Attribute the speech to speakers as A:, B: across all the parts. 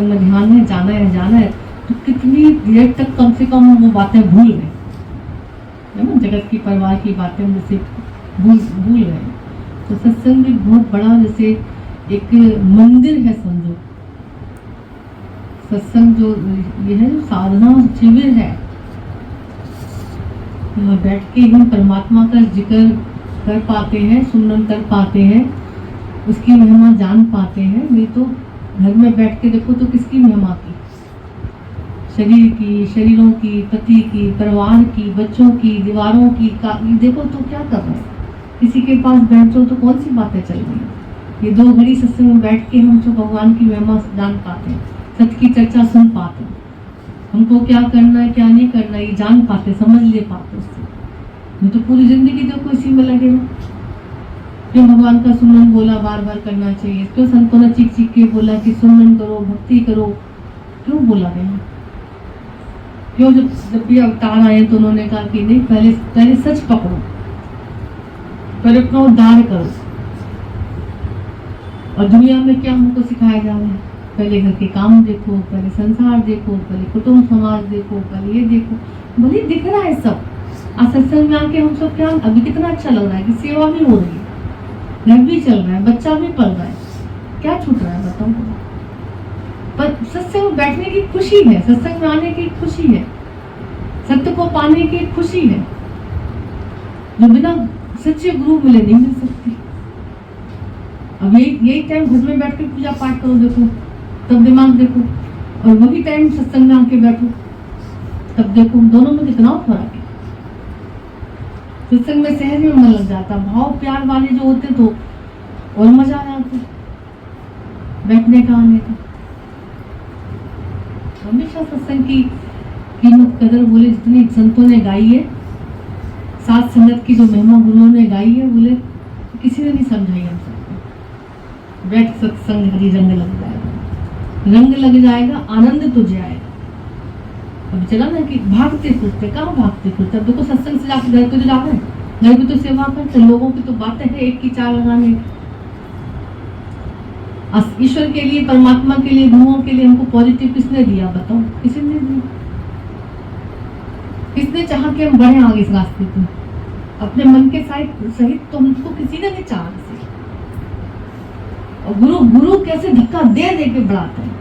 A: में ध्यान है, जाना है तो कितनी देर तक कम से कम वो बातें भूल गए, है ना, जगत की परवाह की बातें जैसे भूल गए। तो सत्संग भी बहुत बड़ा जैसे एक मंदिर है समझो। सत्संग जो ये है, जो साधना शिविर है, यहाँ बैठ के हम परमात्मा का जिक्र कर पाते हैं, सुमरन कर पाते हैं, उसकी महिमा जान पाते हैं। नहीं तो घर में बैठ के देखो तो किसकी महिमा की, शरीर की, शरीरों की, पति की, परिवार की, बच्चों की, दीवारों की, देखो तो क्या कर रहे हैं। किसी के पास बैठो तो कौन सी बातें चल रही हैं। ये 2 घड़ी सत्संग में बैठ के हम तो भगवान की महिमा जान पाते हैं, सत्य की चर्चा सुन पाते हैं, हमको क्या करना है क्या नहीं करना ये जान पाते, समझ ले पाते उससे। नहीं तो पूरी जिंदगी देखो इसी में लगे हो। क्यों भगवान का सुमरन बोला बार बार करना चाहिए, क्यों संतों ने चीख चीख के बोला कि सुमरन करो, भक्ति करो, क्यों बोला गया? क्यों जब भी अवतार आए तो उन्होंने कहा कि नहीं, पहले सच पकड़ो, पहले अपना उद्धार करो। और दुनिया में क्या हमको सिखाया जा रहा है, पहले घर के काम देखो, पहले संसार देखो, पहले कुटुंब समाज देखो, पहले ये देखो। भले दिख रहा है सब, आज सत्संग में आके हम सब क्या, अभी कितना अच्छा लग रहा है कि सेवा भी हो रही है, घर भी चल रहा है, बच्चा भी पढ़ रहा है, क्या छूट रहा है बताओ। पर सत्संग में बैठने की खुशी है, सत्संग में आने की खुशी है, सत्य को पाने की खुशी है, जो बिना सच्चे गुरु मिले नहीं मिल सकती। अब यही टाइम घर में बैठ के पूजा पाठ करो देखो, तब दिमाग देखो, और वही टाइम सत्संग में आके बैठो तब देखो, दोनों में कितना फर्क है। सत्संग में सहज में मन लग जाता, भाव प्यार वाले जो होते तो और मजा आ जाता बैठने का, आने का। हमेशा सत्संग की कीमत कदर बोले जितनी संतों ने गाई है, साथ संगत की जो महिमा गुरुओं ने गाई है, बोले किसी ने नहीं समझाई हम सबको। बैठ सत्संग हरी रंग लग जाएगा, रंग लग जाएगा, आनंद तुझे आएगा। अब चला ना कि भागते फिरते, कहाँ भागते फिरते, अब देखो सत्संग से जाके घर पे तो जाना है, घर पे तो सेवा करते, लोगों की तो बातें है एक की 4 लगाने। ईश्वर के लिए, परमात्मा के लिए, गुरुओं के लिए हमको पॉजिटिव किसने दिया बताओ? किसी ने दिया। किसने चाहा कि हम बढ़े आगे इस रास्ते पे? अपने मन के सहित तो हमको किसी ने नहीं चाहा। और गुरु कैसे धक्का दे के बढ़ाते हैं।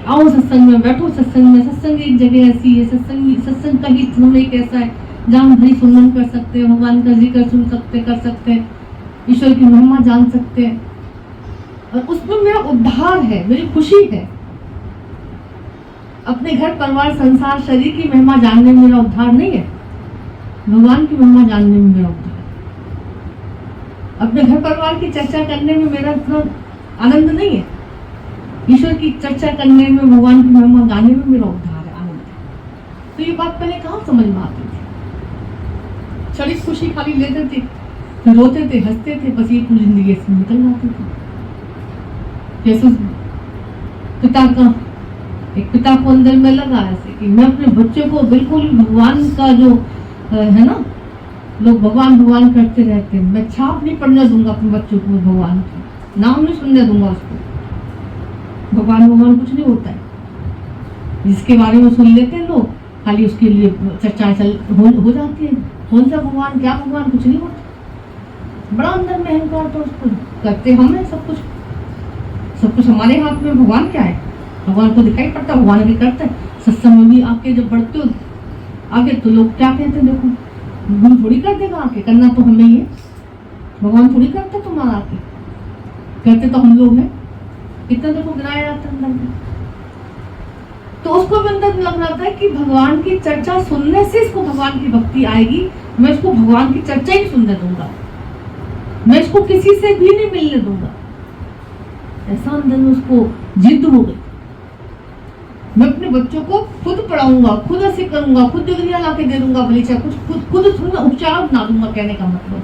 A: आओ सत्संग में बैठो, सत्संग एक जगह ऐसी है, सत्संग का ही धर्म एक ऐसा है जहाँ हम हरि सुमरन कर सकते हैं, भगवान का जिक्र सुन सकते, कर सकते हैं, ईश्वर की महिमा जान सकते हैं, और उसमें मेरा उद्धार है, मेरी खुशी है। अपने घर परिवार संसार शरीर की महिमा जानने में मेरा उद्धार नहीं है, भगवान की महिमा जानने में मेरा उद्धार। अपने घर परिवार की चर्चा करने में मेरा इतना आनंद नहीं है, ईश्वर की चर्चा करने में, भगवान की महिमा गाने में मेरा उद्धार है, आनंद है। तो ये बात पहले कहाँ समझ में आती थी? क्षणिक खुशी खाली लेते थे, फिर रोते थे, हंसते थे, बस ये पूरी जिंदगी से निकल जाती थी। जैसे पिता को अंदर में लगा ऐसे कि मैं अपने बच्चे को बिल्कुल भगवान का जो है ना, लोग भगवान भगवान करते रहते हैं, मैं छाप नहीं पड़ने दूंगा अपने बच्चों को, भगवान की नाम नहीं सुनने दूंगा उसको। भगवान कुछ नहीं होता है, जिसके बारे में सुन लेते हैं लोग, खाली उसके लिए चर्चा हो जाती है। कौन सा भगवान, क्या भगवान, कुछ नहीं होता। बड़ा अंदर में अहंकार, तो उसको करते हम हैं सब कुछ हमारे हाथ में। भगवान क्या है? भगवान को दिखाई पड़ता, भगवान भी करता है। सत्संग में भी आके जब बढ़ते हो आगे तो लोग क्या कहते हैं, देखो गुरु थोड़ी कर देगा आके, करना तो हमें ही है, भगवान थोड़ी करता तुम्हारा आके, कहते तो हम लोग हैं। कितना देखो गिराया जाता है अंदर में। तो उसको भी अंदर लग रहा था कि भगवान की चर्चा सुनने से इसको भगवान की भक्ति आएगी, मैं इसको भगवान की चर्चा ही सुनने दूंगा, मैं इसको किसी से भी नहीं मिलने दूंगा। ऐसा अंदर में उसको जिद हो गई, मैं अपने बच्चों को खुद पढ़ाऊंगा, खुद ऐसे करूंगा, खुद डिग्रियां ला के दे दूंगा, भले चाहे कुछ खुद उपचार बना दूंगा। कहने का मतलब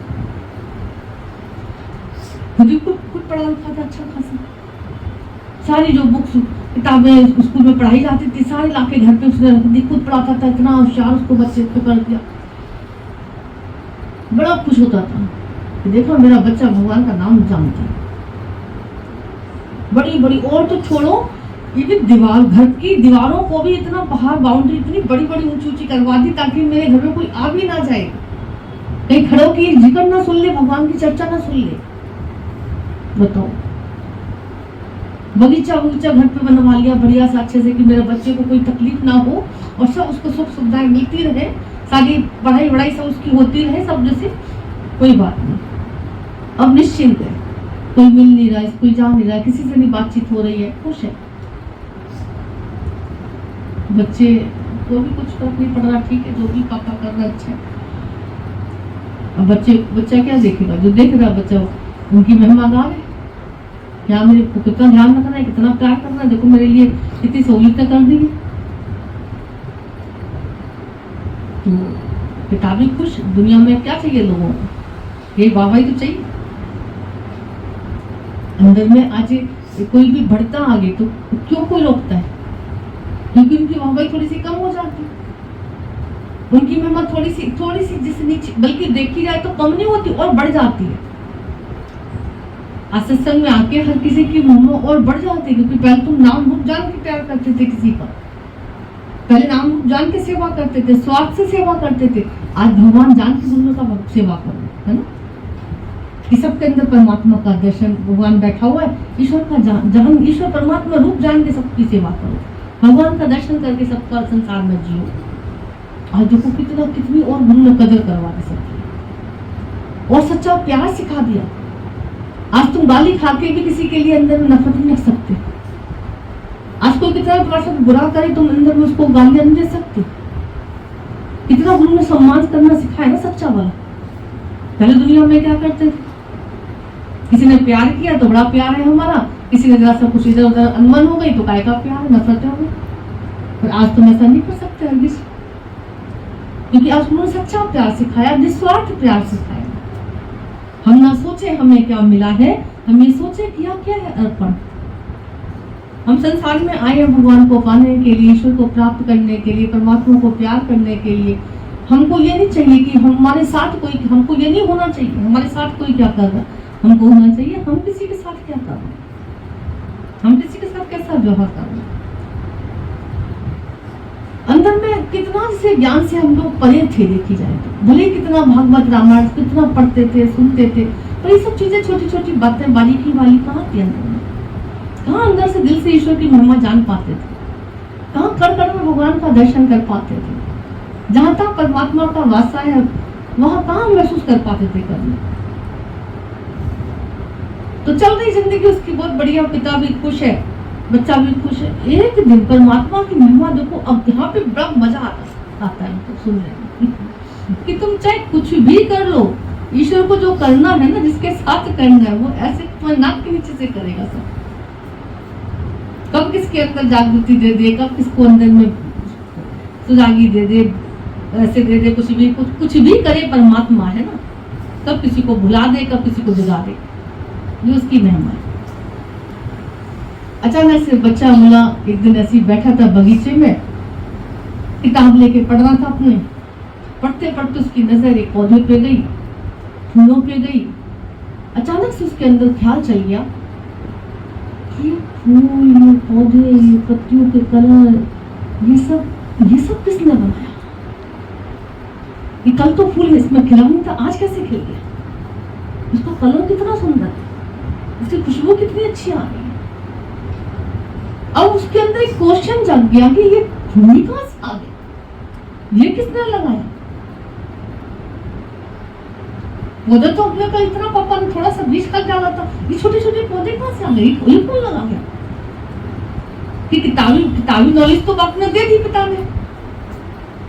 A: खुद पढ़ा लिखा था अच्छा खासा, सारी जो बुक्स किताबें स्कूल में पढ़ाई जाती थी सारी लाके घर पे उसने रख दी, खुद पढ़ाता था, इतना होशियार उसको बच्चे को कर दिया। बड़ा खुश होता था कि देखो मेरा बच्चा भगवान का नाम जानता है, बड़ी बड़ी, और तो छोड़ो ये भी दीवार, घर की दीवारों को भी इतना बाहर बाउंड्री इतनी बड़ी बड़ी ऊंची ऊंची करवा दी ताकि मेरे घर में कोई आ भी ना जाए, कहीं खड़े होकर जिक्र ना सुन ले, भगवान की चर्चा ना सुन ले। बताओ, बगीचा बगीचा घर पे बनवा लिया बढ़िया सा अच्छे से कि मेरे बच्चे को कोई तकलीफ ना हो और सब उसको सुख सुविधाएं मिलती रहे, सारी पढ़ाई वढ़ाई सब उसकी होती रहे, सब जैसे कोई बात नहीं। अब निश्चिंत है, कोई मिल नहीं रहा, स्कूल जा नहीं रहा, किसी से नहीं बातचीत हो रही है, खुश है। बच्चे को भी कुछ फर्क नहीं पड़ रहा, ठीक है, जो भी पापा कर रहा है अच्छा है। अब बच्चा क्या देखेगा, जो देख रहा बच्चा उनकी महिमा गा रहे, क्या मेरे को कितना ध्यान रखना है, कितना प्यार करना है, देखो मेरे लिए कितनी सहूलियतें कर दी है। तो पिता भी खुश, दुनिया में क्या चाहिए लोगों को, यही वाहवाही तो चाहिए। अंदर में आज कोई भी बढ़ता आगे तो क्यों कोई रोकता है, क्योंकि उनकी वाहवाही थोड़ी सी कम हो जाती है, उनकी महिमा थोड़ी सी जिस नीचे, बल्कि देखी जाए तो कम नहीं होती और बढ़ जाती है। आज सत्संग में आके हर किसी की महिमा और बढ़ जाती है, क्योंकि पहले तुम नाम रूप जान के प्यार करते थे किसी का, पहले नाम रूप जान के सेवा करते थे, स्वार्थ से सेवा करते थे। आज भगवान जान के दूसरों का सेवा करो, है ना, कि सबके अंदर परमात्मा का दर्शन, भगवान बैठा हुआ है, ईश्वर का जहां ईश्वर परमात्मा रूप जान के सबकी सेवा करो, भगवान का दर्शन करके सबका संसार में जियो। आज देखो कितनी और उन्होंने कदर करवा के सकती और सच्चा प्यार सिखा दिया। आज तुम गाली खा के भी किसी के लिए अंदर में नफरत नहीं रख सकते। आज कोई कितना तुम्हारे साथ बुरा करे, तुम अंदर में उसको गालियां नहीं दे सकते। कितना उन्होंने सम्मान करना सिखाया ना सच्चा वाला। पहले दुनिया में क्या करते थे, किसी ने प्यार किया तो बड़ा प्यार है हमारा, किसी ने जरा सा कुछ इधर उधर अनबन हो गई तो काय का प्यार, नफरत हो गई। पर आज तुम ऐसा नहीं कर सकते हरगिज़, क्योंकि आज उन्होंने सच्चा प्यार सिखाया, निस्वार्थ प्यार सिखाया। हम ना सोचे हमें क्या मिला है, हम ये सोचे किया क्या है अर्पण। हम संसार में आए हैं भगवान को पाने के लिए, ईश्वर को प्राप्त करने के लिए, परमात्मा को प्यार करने के लिए। हमको ये नहीं चाहिए कि हमारे साथ कोई, हमको ये नहीं होना चाहिए हमारे साथ कोई क्या कर रहा है, हमको होना चाहिए हम किसी के साथ क्या कर रहे हैं, हम किसी के साथ कैसा व्यवहार कर रहे हैं। अंदर में कितना से ज्ञान से हम लोग परे थे, देखी जाए तो भले कितना भागवत रामायण कितना पढ़ते थे, सुनते थे, पर ये सब चीजें छोटी छोटी बातें बारीकी वाली कहाँ थी अंदर में, कहाँ अंदर से दिल से ईश्वर की महिमा जान पाते थे, कहाँ कर कर में भगवान का दर्शन कर पाते थे, जहाँ तक परमात्मा का वासा है वहां कहाँ महसूस कर पाते थे करने। तो चल रही जिंदगी उसकी बहुत बढ़िया, पिता भी खुश है, बच्चा भी खुश है। एक दिन परमात्मा की महिमा देखो, अब यहाँ पे बड़ा मजा आता है तो सुनने कि तुम चाहे कुछ भी कर लो, ईश्वर को जो करना है ना, जिसके साथ करना है वो ऐसे तुम्हारे नाक के नीचे से करेगा सब। कब किसके अंदर जागृति दे दे, कब किसको अंदर में सुजागी दे दे, ऐसे दे दे, कुछ भी करे परमात्मा, है ना, कब किसी को भुला दे, कब किसी को जगा दे, ये उसकी महिमा है। अचानक से बच्चा मुला एक दिन ऐसे बैठा था बगीचे में, किताब लेके पढ़ रहा था अपने, पढ़ते पढ़ते उसकी नजर एक पौधे पे गई, फूलों पे गई। अचानक से उसके अंदर ख्याल चल गया कि फूल, ये पौधे, ये पत्तियों के कलर, ये सब किसने बनाया? ये कल तो फूल है, इसमें खिला नहीं था, आज कैसे खिल गया? इसका कलर कितना सुंदर है, इसकी खुशबू कितनी अच्छी आ रही है। अब उसके अंदर एक क्वेश्चन जग गया कि ये फूल कहां से आ गया, ये किसने लगाया? पौधे तो अपने का इतना पापा ने थोड़ा सा बीज कर डाला था, ये छोटे छोटे पौधे कहां से आ गए, ये कौन लगा गया? कि किताबी नॉलेज तो बाप ने दे दी पिता ने,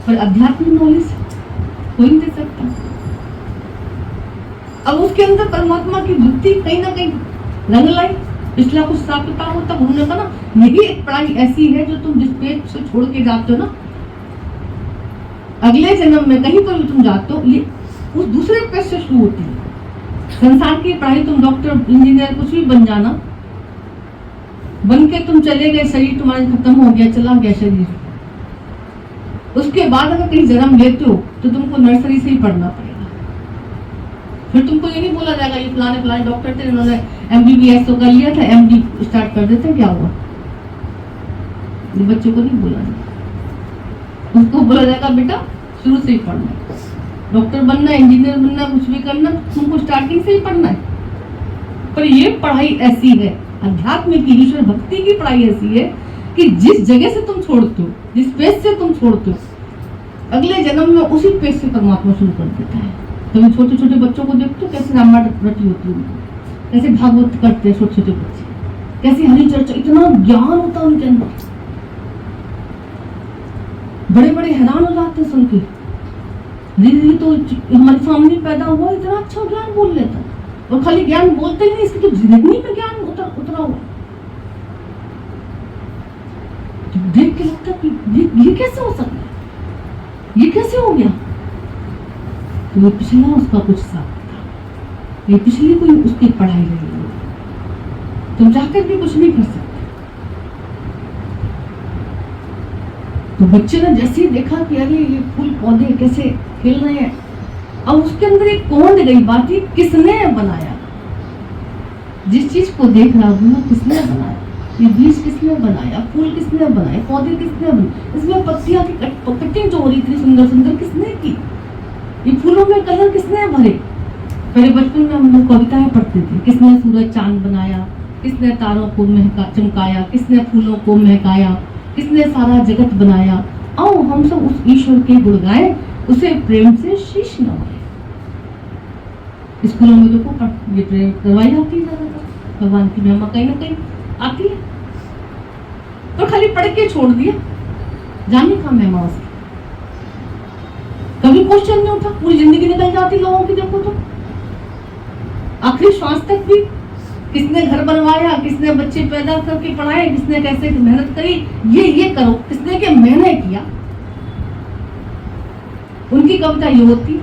A: पर आध्यात्मिक नॉलेज कोई नहीं दे सकता। अब उसके अंदर परमात्मा की भक्ति कहीं ना कहीं रंग लाई। पिछला कुछ सापिता हो तब उन्होंने कहा ना, यही एक पढ़ाई ऐसी है जो तुम जिस पेज से छोड़ के जाते हो ना, अगले जन्म में कहीं पर भी तुम जाते हो, ये उस दूसरे पेज से शुरू होती है। संसार की पढ़ाई, तुम डॉक्टर इंजीनियर कुछ भी बन जाना, बन के तुम चले गए, शरीर तुम्हारा खत्म हो गया, चला गया शरीर, उसके बाद अगर कहीं जन्म लेते हो तो तुमको नर्सरी से ही पढ़ना पड़ेगा। फिर तुमको ये नहीं बोला जाएगा ये फलाने फलाने डॉक्टर थे उन्होंने MBBS तो कर लिया था, MD स्टार्ट कर देते, क्या हुआ? ये बच्चों को नहीं बोला जाएगा। उसको बोला जाएगा बेटा शुरू से ही पढ़ना है, डॉक्टर बनना, इंजीनियर बनना, कुछ भी करना तुमको स्टार्टिंग से ही पढ़ना है। पर ये पढ़ाई ऐसी है, अध्यात्म की, ईश्वर भक्ति की पढ़ाई ऐसी है कि जिस जगह से तुम छोड़ते हो, जिस पेज से तुम छोड़ते हो, अगले जन्म में उसी पेज से परमात्मा शुरू कर देता है। कभी छोटे छोटे बच्चों को देखते हो कैसे रामायण रटी होती है, कैसे भागवत करते हैं छोटे छोटे बच्चे, कैसे हरि चर्चा, इतना ज्ञान होता है उनके अंदर, बड़े बड़े हैरान हो जाते हैं सुन के, ये तो हमारे सामने पैदा हुआ, इतना अच्छा ज्ञान बोल लेता, और खाली ज्ञान बोलते ही नहीं, इसकी तो जिंदगी में ज्ञान उतरा हुआ। तो देख के लगता कि ये कैसे हो सकता है, ये कैसे हो गया? तो ये पिछला उसका कुछ साथ था, ये पिछली कोई उसकी पढ़ाई रही है, तुम जाकर भी कुछ नहीं कर सकते। तो बच्चे ने जैसे ही देखा कि अरे ये फूल पौधे कैसे खिल रहे हैं, अब उसके अंदर एक कौन गई बात है, किसने बनाया? जिस चीज को देख रहा हूँ किसने बनाया, ये बीज किसने बनाया, फूल किसने बनाए, पौधे किसने बनाए, इसमें पत्तियां की कटिंग जो हो रही थी सुंदर सुंदर किसने की, ये फूलों में कलर किसने भरे? पहले बचपन में हम लोग कविताएं पढ़ते थे, किसने सूरज चांद बनाया, किसने तारों को चमकाया, किसने फूलों को महकाया, किसने सारा जगत बनाया। आओ हम सब उस ईश्वर के गुण गाएं, उसे प्रेम से शीश नवाएं। स्कूलों में देखो ये प्रेम करवाई जाती है, ज्यादातर भगवान की महिमा कहीं ना कहीं आती है, तो खाली पढ़ के छोड़ दिया, जाने का महिमा उसकी, कभी क्वेश्चन नहीं उठा, पूरी जिंदगी निकल जाती लोगों की। देखो तो आखिरी श्वास तक भी किसने घर बनवाया, किसने बच्चे पैदा करके पढ़ाए, किसने कैसे मेहनत करी, ये करो, किसने के मैंने किया। उनकी कविता ये होती।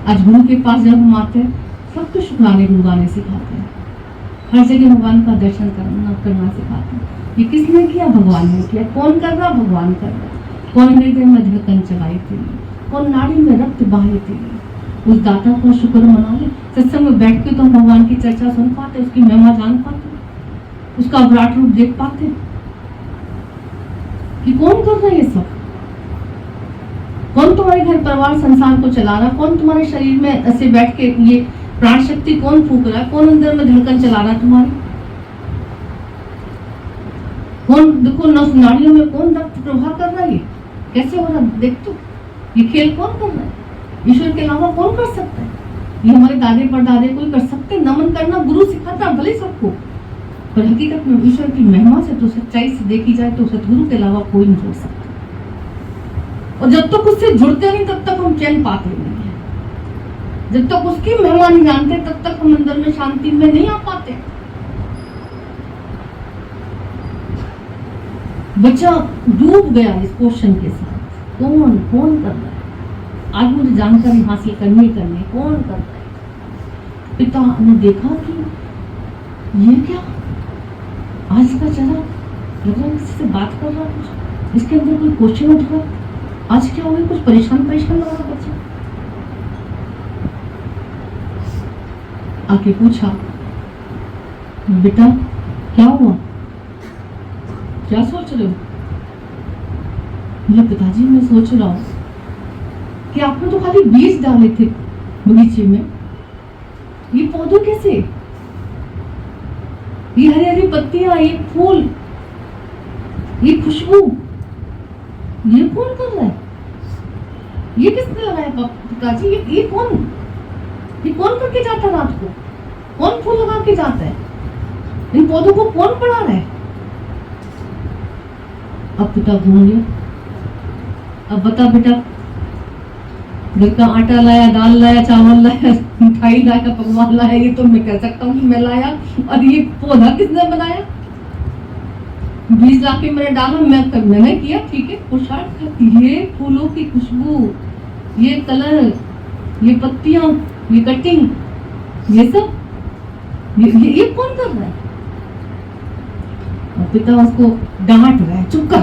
A: आज गुरु के पास जब हम आते हैं सबको शुक्राने गुनगाने सिखाते हैं, हर जगह भगवान का दर्शन करना सिखाते हैं। ये किसने किया? भगवान ने किया। कौन कर रहा? भगवान कर रहा। कौन हृदय में धड़कन चलाई थी, कौन नाड़ी में रक्त बहाए थे, उस दाता का शुक्र मना ले। सत्संग में बैठ के तो हम भगवान की चर्चा सुन पाते, उसकी महिमा जान पाते, उसका विराट रूप देख पाते कि कौन कर रहा है ये सब, कौन तुम्हारे घर परिवार संसार को चला रहा, कौन तुम्हारे शरीर में ऐसे बैठ के ये प्राण शक्ति कौन फूक रहा है, कौन अंदर में धड़कन चला रहा है तुम्हारी, कौन देखो नाड़ियों में कौन रक्त प्रवाह कर रहा है, ये कैसे हो रहा है, देख तो ये खेल कौन कर रहा है? ईश्वर के अलावा कौन कर सकता है? ये हमारे दादे परदादे कोई कर सकते? नमन करना गुरु सिखाता भले सबको, पर हकीकत में ईश्वर की महिमा से तो सच्चाई से देखी जाए तो सतगुरु के अलावा कोई नहीं जुड़ सकता। और जब तक उससे जुड़ते नहीं तब तक हम चैन पाते नहीं है, जब तक उसकी महिमा नहीं जानते तब तक हम अंदर में शांति में नहीं आ पाते। बच्चा डूब गया इस क्वेश्चन के साथ, कौन कौन कर रहा है, आज मुझे जानकारी हासिल करनी कौन कर रहा है। पिता ने देखा कि ये क्या आज का चला, लग रहा है किसी से बात कर रहा, कुछ इसके अंदर कोई क्वेश्चन उठ रहा, आज क्या हो गया, कुछ परेशान लग रहा बच्चा। आके पूछा, बेटा क्या हुआ, क्या सोच रहे हो? मेरे पिताजी मैं सोच रहा हूँ कि आपने तो खाली बीज डाले थे बगीचे में, ये पौधे कैसे, ये हरी हरी पत्तियां, ये फूल, ये खुशबू, ये कौन कर रहा है, ये किसने लगाया पिताजी, ये कौन करके जाता है रात को, कौन फूल लगा के जाता है, इन पौधों को कौन बढ़ा रहा है? अब पिता घूम गया, अब बता बेटा, घर का आटा लाया, दाल लाया, चावल लाया, मिठाई लाया, पकवान लाया, ये तो मैं कह सकता हूँ कि मैं लाया, और ये पौधा किसने बनाया? बीज लाके मैंने डाला, मैंने किया, ठीक है, खुशहाल। ये फूलों की खुशबू, ये कलर, ये पत्तियां, ये कटिंग, ये सब ये कौन कर रहा है? और पिता उसको डांट रहा है, चुप कर,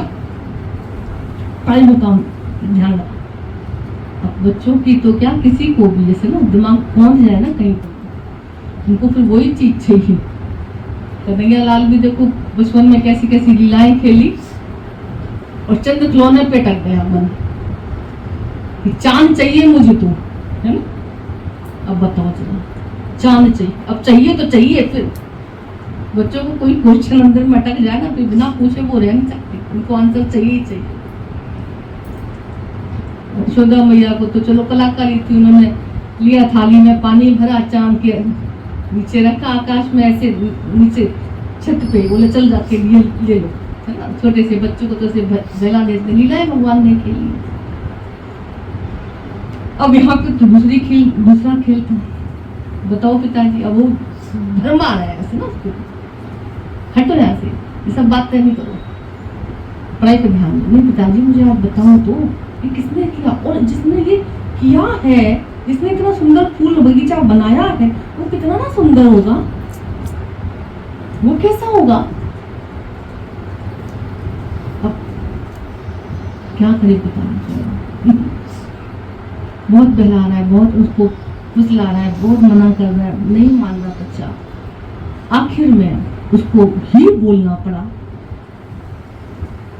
A: पढ़ाई में काम ध्यान रख। अब बच्चों की तो क्या, किसी को भी जैसे ना दिमाग पहुंच जाए ना कहीं पर, उनको फिर वही चीज चाहिए। कन्हैया लाल भी देखो बचपन में कैसी कैसी लीलाएं खेली और चंद खिलौने पे टक गया मन कि चांद चाहिए मुझे तो, है ना। अब बताओ चलो, चांद चाहिए, अब चाहिए तो चाहिए। फिर बच्चों को कोई क्वेश्चन अंदर में अटक जाए ना तो बिना पूछे वो रह नहीं सकते, उनको आंसर चाहिए ही चाहिए। यशोदा मैया को तो चलो कलाकारी थी, उन्होंने लिया थाली में पानी भरा, चांद के नीचे रखा, आकाश में ऐसे नीचे छत पे, बोले चल जाके ले लो, है ना। छोटे से बच्चों को तो ऐसे बहला देते, लीलाएं भगवान ने खेली। अब यहाँ पे तो दूसरा खेल था। बताओ पिताजी, अब वो धर्म आ रहा है ऐसे ना, उसको हटो यहाँ से, ये सब बातें नहीं करो, पढ़ाई पे ध्यान दो। नहीं पिताजी मुझे आप बताओ तो ये किसने किया, और जिसने ये किया है, जिसने इतना सुंदर फूल बगीचा बनाया है, वो कितना ना सुंदर होगा, वो कैसा होगा। अब क्या करे पिताजी, बहुत बहला रहा है, बहुत उसको फुसला रहा है, बहुत मना कर रहा है, नहीं मान रहा बच्चा। आखिर में उसको ही बोलना पड़ा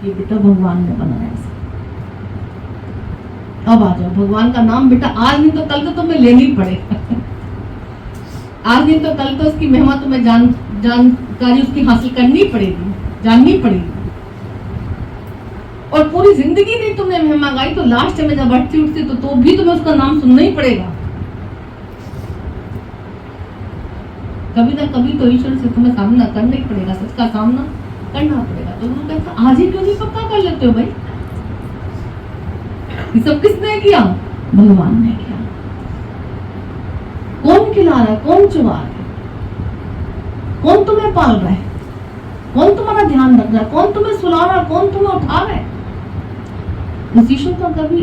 A: कि बेटा भगवान ने बनाया ऐसा। अब आ जाओ, भगवान का नाम बेटा आज नहीं तो कल तो तुम्हें लेना ही पड़ेगा। आज नहीं तो कल तो उसकी महिमा तुम्हें जानकारी उसकी हासिल करनी पड़ेगी, जाननी पड़ेगी। और पूरी जिंदगी नहीं तुमने महिमा गाई तो लास्ट में जब बढ़ती उठती तो भी तुम्हें उसका नाम सुनना ही पड़ेगा। कभी ना कभी तो ईश्वर से तुम्हें सामना करना ही पड़ेगा, सच का सामना करना पड़ेगा। तो गुरु कहता आज ही क्यों नहीं पक्का कर लेते हो भाई, ये सब किसने किया, भगवान ने किया। कौन खिला रहा है, कौन चुरा रहा है, कौन तुम्हें पाल रहा है, कौन तुम्हारा ध्यान रख रहा है, कौन तुम्हें सुला रहा है, कौन तुम्हें उठा रहा है। उस ईश्वर का कभी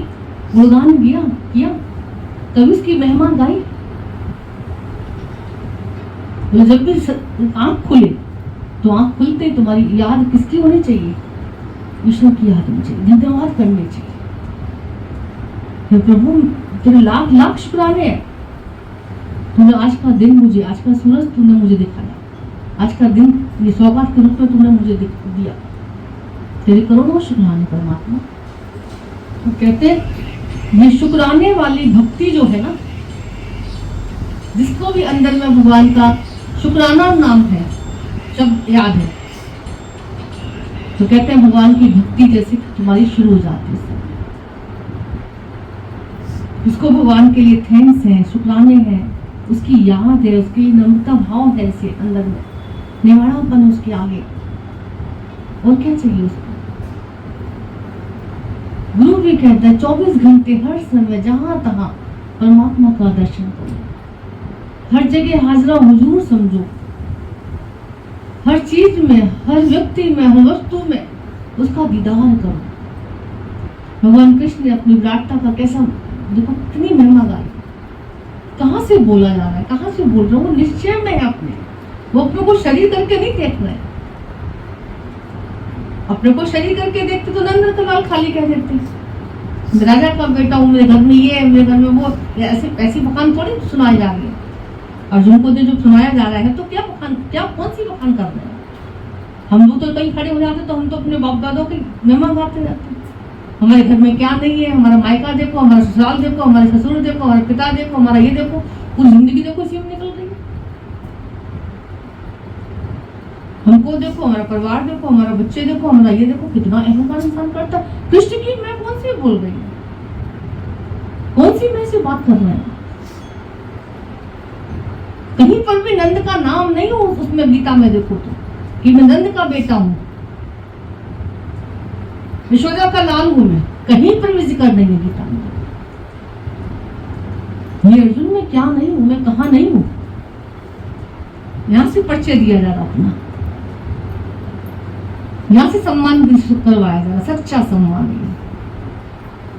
A: गुणगान किया, कभी उसकी महिमा गाई। जब भी आंख खुले तो आंख खुलते तुम्हारी याद किसकी होनी चाहिए, ईश्वर की याद होनी चाहिए, धन्यवाद करनी चाहिए। प्रभु तेरे लाख लाख शुक्राने हैं, तूने आज का दिन मुझे, आज का सूरज तूने मुझे दिखाया, आज का दिन ये सौगात के रूप में तूने मुझे दिया, तेरे करोड़ों शुक्राने परमात्मा। तो कहते ये शुक्राने वाली भक्ति जो है ना, जिसको भी अंदर में भगवान का शुक्राना नाम है, शब्द याद है, तो कहते हैं भगवान की भक्ति जैसे तुम्हारी शुरू हो जाती है। जिसको भगवान के लिए थैंक्स है, शुक्राने हैं, उसकी याद है, उसकी नम्रता भाव है, इसे अंदर में निवाड़ापन उसके आगे, और क्या चाहिए उसको। गुरु भी कहता है 24 घंटे हर समय जहां तहां परमात्मा का दर्शन करो, हर जगह हाजरा हुजूर समझो, हर चीज में, हर व्यक्ति में, हर वस्तु में उसका दीदार करो। भगवान कृष्ण ने अपनी विराटता का कैसा, देखो कितनी महिमा गाई, कहां से बोला जा रहा है, कहां से बोल रहा हूँ, वो निश्चय में है अपने, वो अपने को शरीर करके नहीं देख रहे। अपने को शरीर करके देखते तो नंद कलाल खाली कह देते, राजा का बेटा हूँ, मेरे घर में ये है, मेरे घर में वो, ऐसी बखान थोड़ी सुनाई जा रही है। अर्जुन को जो सुनाया जा रहा है तो क्या बखान, क्या कौन सी बखान कर रहे हैं। हम लोग तो कहीं खड़े हो जाते तो हम तो अपने बाप दादों की महिमा गाते जाते, हमारे घर में क्या नहीं है, हमारा मायका देखो, हमारा ससुराल देखो, हमारे ससुर देखो, हमारे पिता देखो, हमारा ये देखो, पूरी जिंदगी देखो इसी में निकल रही है। हमको देखो, हमारा परिवार देखो, हमारा बच्चे देखो, हमारा ये देखो, कितना अहंकार इंसान करता है। कृष्ण की मैं कौन सी बोल रही हूँ, कौन सी मैं से बात कर रहे हैं। कहीं पर भी नंद का नाम नहीं हो उसमें, गीता में देखो तो कि मैं नंद का बेटा हूं, यशोदा का लाल हूं, मैं कहीं पर भी जिक्र नहीं है गीता में। ये अर्जुन में क्या नहीं हूं, मैं कहा नहीं हूं, यहां से परिचय दिया जा रहा अपना, यहां से सम्मान करवाया जा रहा, सच्चा सम्मान है।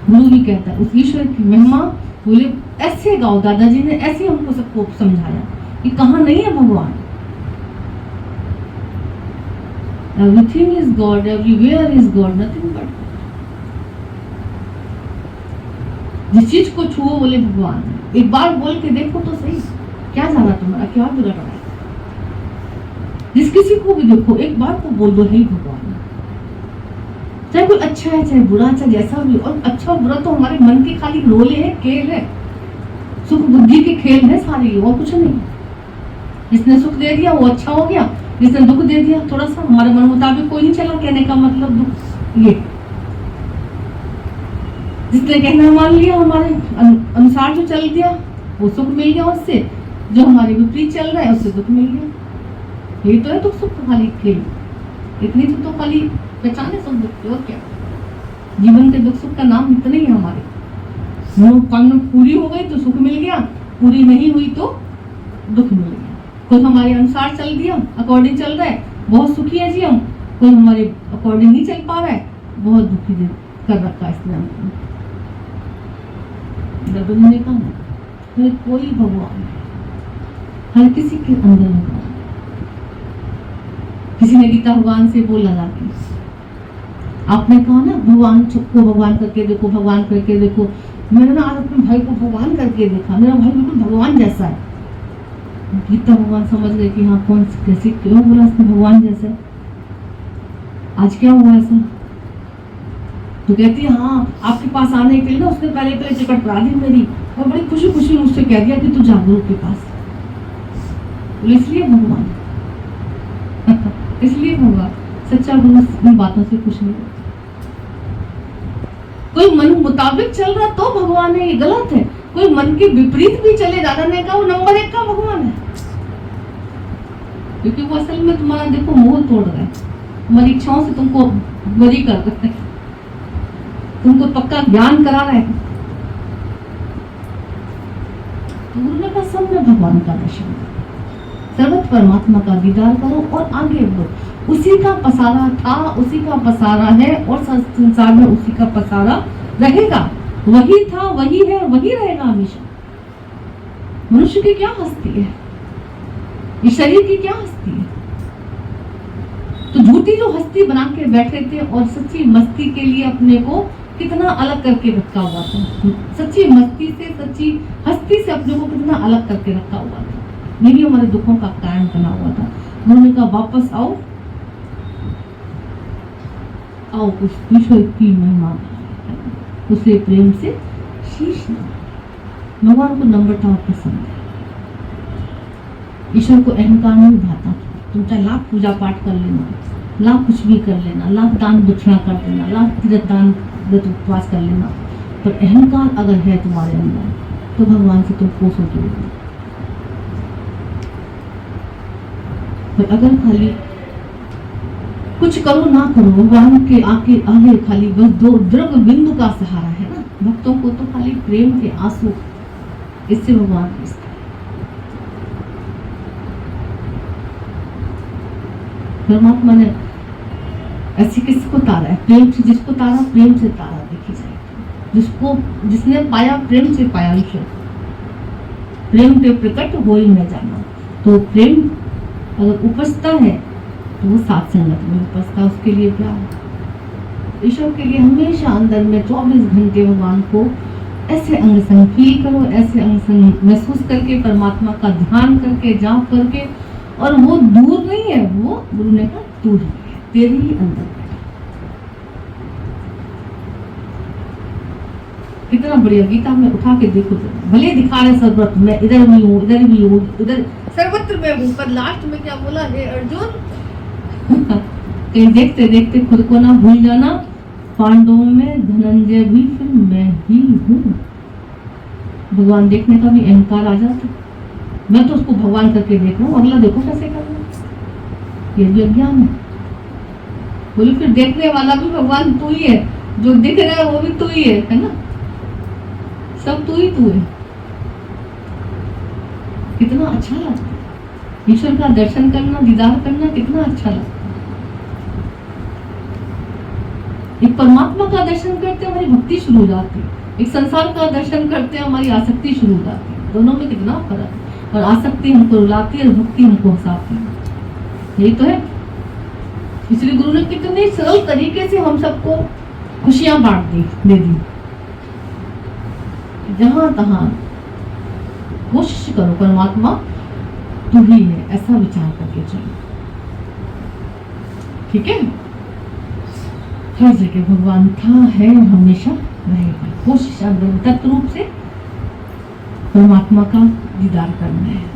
A: गुरु भी कहता है उस ईश्वर की महिमा बोले ऐसे गाओ, दादाजी ने ऐसे हमको सबको समझाया कि कहां नहीं है भगवान। Everything is God, everywhere is God, nothing but God. जिस चीज को छुओ बोले भगवान, एक बार बोल के देखो तो सही, क्या जाना तुम्हारा, क्या बिगड़ रहा है। जिस किसी को भी देखो एक बार को बोल दो हे भगवान, चाहे कोई अच्छा है चाहे बुरा, चाहे जैसा भी। और अच्छा बुरा तो हमारे मन के खाली रोले है, खेल है, सुख बुद्धि के खेल है सारे, और कुछ नहीं। जिसने सुख दे दिया वो अच्छा हो गया, जिसने दुख दे दिया थोड़ा सा हमारे मन मुताबिक कोई नहीं चला, कहने का मतलब दुख। ये जिसने कहना मान लिया, हमारे अनुसार जो चल दिया वो सुख मिल गया, उससे जो हमारे विपरीत चल रहा है उससे दुख मिल गया। ये तो है दुख सुख खाली खेल, इतनी तो खाली पहचाने सुख दुख की, और क्या। जीवन के दुख सुख का नाम इतने ही हमारे। काम पूरी हो गई तो सुख मिल गया, पूरी नहीं हुई तो दुख मिल गया। कोई हमारे अनुसार चल दिया, अकॉर्डिंग चल रहा है, बहुत सुखी है जी हम। कोई हमारे अकॉर्डिंग नहीं चल पा रहा है, बहुत दुखी कर रखा है इसने हमको। ने कहा हर कोई भगवान है, हर किसी के अंदर भगवान। किसी ने गीता भगवान से बोला जाके, आपने कहा ना भगवान को भगवान करके देखो, भगवान करके देखो। मैंने ना आज अपने भाई को भगवान करके देखा, मेरा भाई बिल्कुल भगवान जैसा है। गीता भगवान समझ गए कि हाँ कौन कैसे क्यों बोला इसने भगवान जैसे, आज क्या हुआ ऐसा। तो कहती है हाँ आपके पास आने के लिए ना उसने पहले टिकट करा दी मेरी, और बड़ी खुशी खुशी मुझसे कह दिया कि तू जा गुरु के पास। इसलिए भगवान इसलिए भगवान सच्चा गुरु इन बातों से खुश नहीं। कोई मन मुताबिक चल रहा तो भगवान है, ये गलत है। कोई मन के विपरीत भी चले, दादा ने कहा वो नंबर 1 का भगवान है, क्योंकि वो असल में तुम्हारा देखो मोह तोड़ रहा है, तुम्हारी इच्छाओं से तुमको बरी कर रहा है, तुमको पक्का ज्ञान करा रहा है। तो गुरु ने कहा सब में भगवान का दर्शन करो, सर्वत्र परमात्मा का दीदार करो और आगे बढ़ो। उसी का पसारा था, उसी का पसारा है और संसार में उसी का पसारा रहेगा। वही था, वही है, वही रहेगा हमेशा। मनुष्य की क्या हस्ती है, इस शरीर की क्या हस्ती है। तो झूठी जो हस्ती बना के बैठे थे और सच्ची मस्ती के लिए अपने को कितना अलग करके रखा हुआ था। सच्ची मस्ती से, सच्ची हस्ती से अपने को कितना अलग करके रखा हुआ था। यही हमारे दुखों का कारण बना हुआ था। उन्होंने कहा वापस आओ, आओ उस ईश्वर की महिमा, उसे प्रेम से शीश नवा। भगवान को नम्रता पसंद है, ईश्वर को अहंकार नहीं भाता। तुम चाहे लाख पूजा पाठ कर लेना, लाख कुछ भी कर लेना, लाख दान दक्षिणा कर लेना, लाख तीर्थ दान व्रत उपवास कर लेना, पर अहंकार अगर है तुम्हारे अंदर तो भगवान से तुम कोसों दूर हो। पर अगर खाली कुछ करो ना करो, भगवान के आगे खाली बस दो द्रव्य बिंदु का सहारा है ना। भक्तों को तो खाली प्रेम के आंसू, इससे भगवान पूछता है। परमात्मा ने ऐसी किसको तारा है, प्रेम से। जिसको तारा प्रेम से तारा देखी जाए, जिसने पाया प्रेम से पाया ईश्वर। प्रेम पे प्रकट हो ही न जाना। तो प्रेम अगर उपजता है तो वो सात संगत में उपजता, उसके लिए क्या, ईश्वर के लिए हमेशा अंदर में 24 घंटे भगवान को ऐसे अंग संग फील करो, ऐसे अंग संग महसूस करके, परमात्मा का ध्यान करके, जाप करके। और वो दूर नहीं है, वो गुरु ने कहा तू ही है, तेरे ही अंदर। कितना बढ़िया गीता में उठा के देखो, भले दिखा रहे सर्वत्र, मैं इधर भी हूँ, इधर भी हूँ, इधर सर्वत्र में हूँ, पर लास्ट में क्या बोला है अर्जुन कहीं देखते देखते खुद को ना भूल जाना, पांडवों में धनंजय भी फिर मैं ही हूँ। भगवान देखने का भी अहंकार आ जाता, मैं तो उसको भगवान करके देख रहा हूँ, अगला देखो कैसे कर रहा है, ये भी अज्ञान है। बोले फिर देखने वाला भी भगवान तू ही है, जो दिख रहा है वो भी तू ही है ना, सब तू ही तू है। कितना अच्छा लगता है ईश्वर का दर्शन करना, दीदार करना, कितना अच्छा लगता है। एक परमात्मा का दर्शन करते हमारी भक्ति शुरू हो जाती है, एक संसार का दर्शन करते हमारी आसक्ति शुरू हो जाती है। दोनों में कितना फर्क है। और आसक्ति हमको रुलाती है और भक्ति हमको हंसाती है, यही तो है। इसलिए गुरु ने कितने सरल तरीके से हम सबको खुशियां बांट दी, दे दी। जहां तहां कोशिश करो परमात्मा तू ही है, ऐसा विचार करके चलो। ठीक है, हर जगह भगवान था, है, हमेशा रहेगा। कोशिश अंदर तत्व रूप से परमात्मा का दीदार करना है।